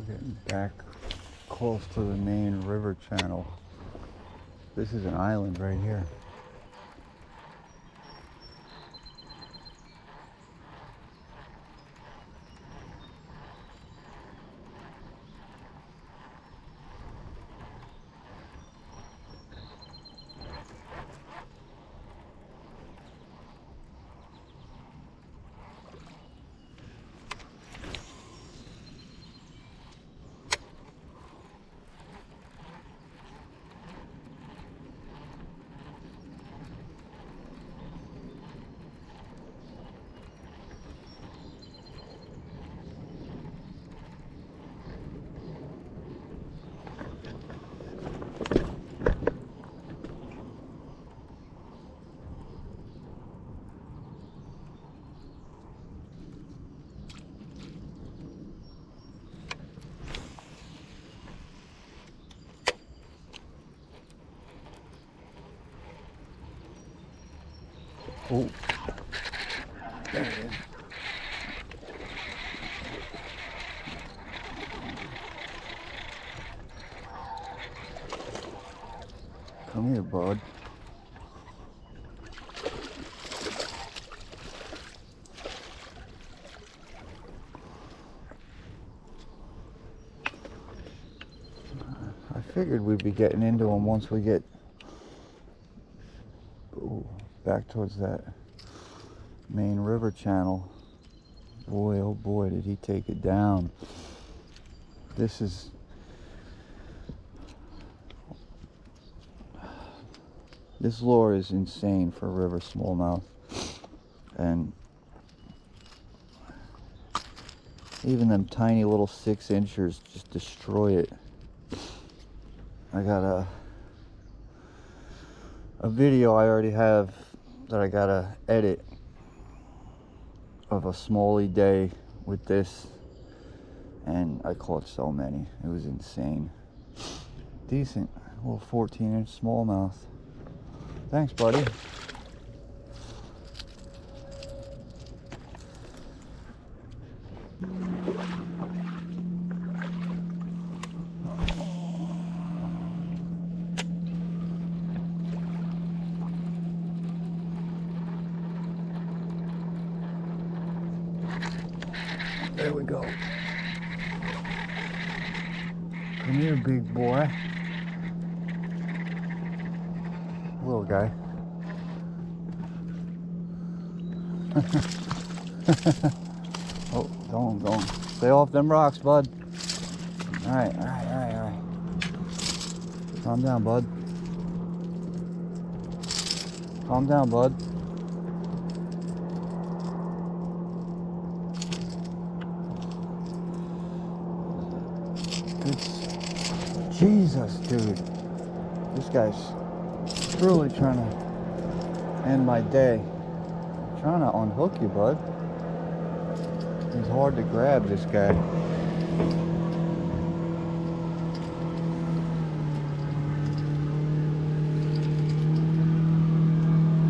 Getting back close to the main river channel. This is an island right here. Oh, there it is. Come here, bud. I figured we'd be getting into them once we get back towards that main river channel. Boy, oh boy, did he take it down. This lure is insane for river smallmouth, and even them tiny little 6-inchers just destroy it. I got a video I already have that I gotta edit of a smallie day with this, and I caught so many. It was insane. Decent little 14-inch smallmouth. Thanks, buddy. There we go. Come here, big boy. Little guy. Oh, don't. Stay off them rocks, bud. All right. Calm down, bud. Calm down, bud. Jesus, dude. This guy's really trying to end my day. I'm trying to unhook you, bud. It's hard to grab this guy.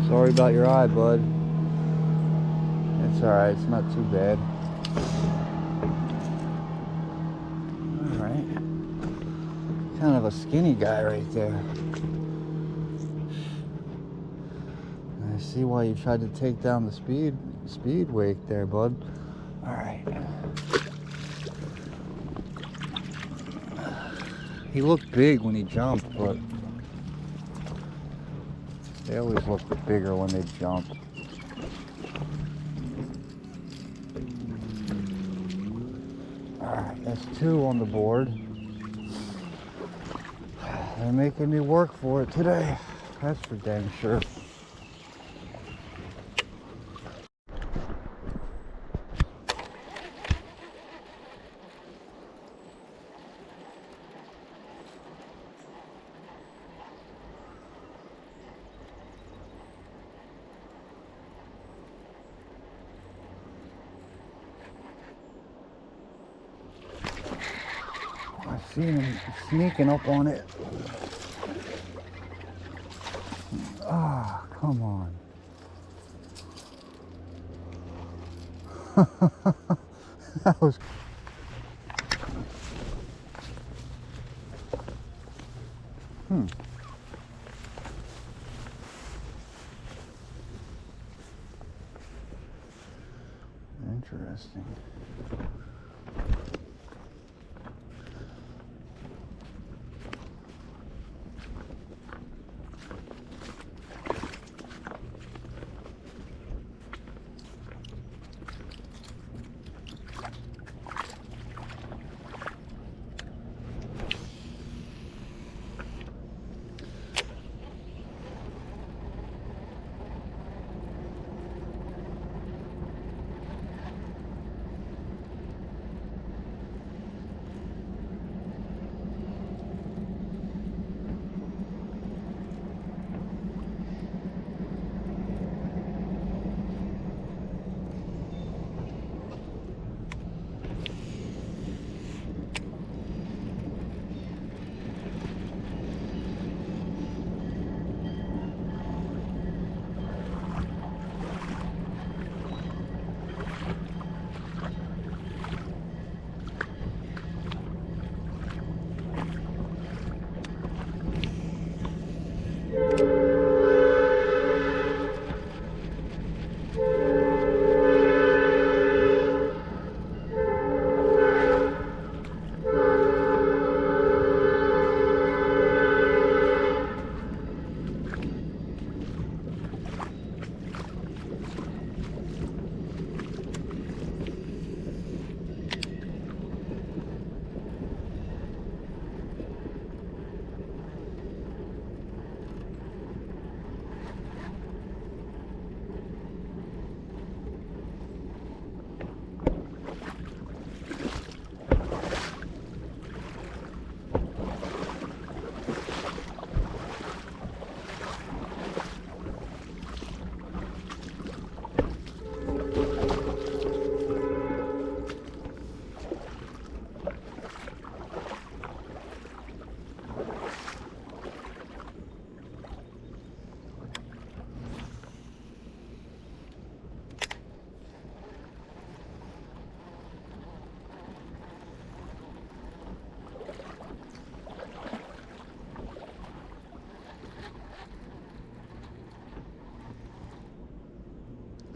Sorry about your eye, bud. It's alright, it's not too bad. Alright. Kind of a skinny guy right there. I see why you tried to take down the speed wake there, bud. Alright. He looked big when he jumped, but they always look bigger when they jump. Alright, that's 2 on the board. They're making me work for it today. That's for dang sure. I seen him sneaking up on it. Ah, come on. That was... Interesting.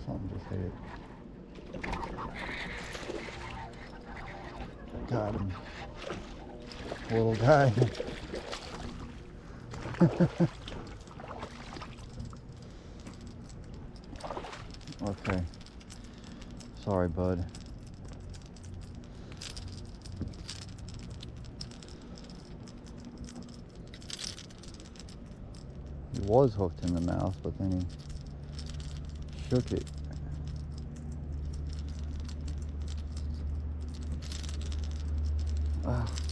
Something just hit it. Got him. Little guy. Okay. Sorry, bud. He was hooked in the mouth, but then he shook it.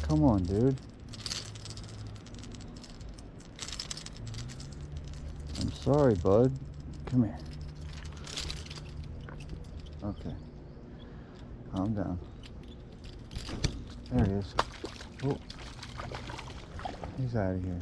Come on, dude. I'm sorry, bud. Come here. Okay. Calm down. There he is. Oh. He's out of here.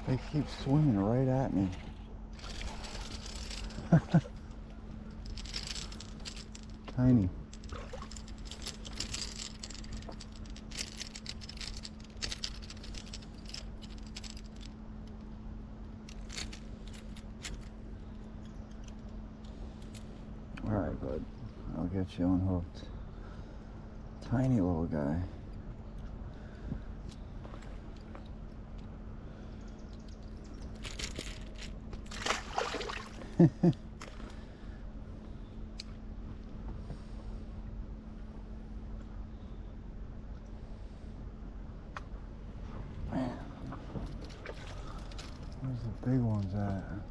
They keep swimming right at me. tiny. All right, bud. I'll get you unhooked. Tiny little guy. Man, where's the big ones at?